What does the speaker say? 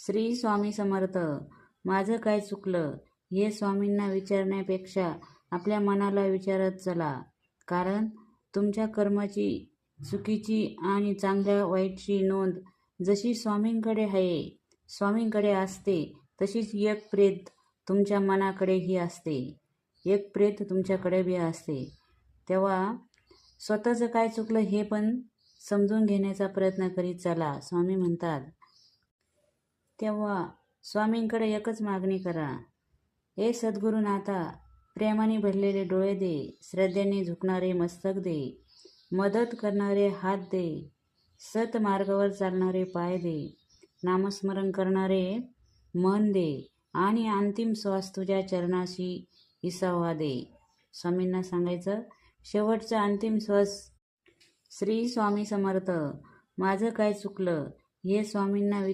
श्री स्वामी समर्थ. माझं काय चुकलं हे स्वामींना विचारण्यापेक्षा आपल्या मनाला विचारत चला. कारण तुमच्या कर्माची, चुकीची आणि चांगल्या वाईटची नोंद जशी स्वामींकडे असते तशीच एक प्रेत तुमच्या मनाकडेही असते, एक प्रेत तुमच्याकडे बी असते. तेव्हा स्वतःचं काय चुकलं हे पण समजून घेण्याचा प्रयत्न करीत चला. स्वामी म्हणतात तेव्हा स्वामींकडे एकच मागणी करा. हे सद्गुरुनाथा, प्रेमाने भरलेले डोळे दे, श्रद्धेने झुकणारे मस्तक दे, मदत करणारे हात दे, सतमार्गावर चालणारे पाय दे, नामस्मरण करणारे मन दे आणि अंतिम श्वास तुझ्या चरणाशी विसावा दे. स्वामींना सांगायचं शेवटचा अंतिम श्वास. श्री स्वामी समर्थ. माझं काय चुकलं हे स्वामींना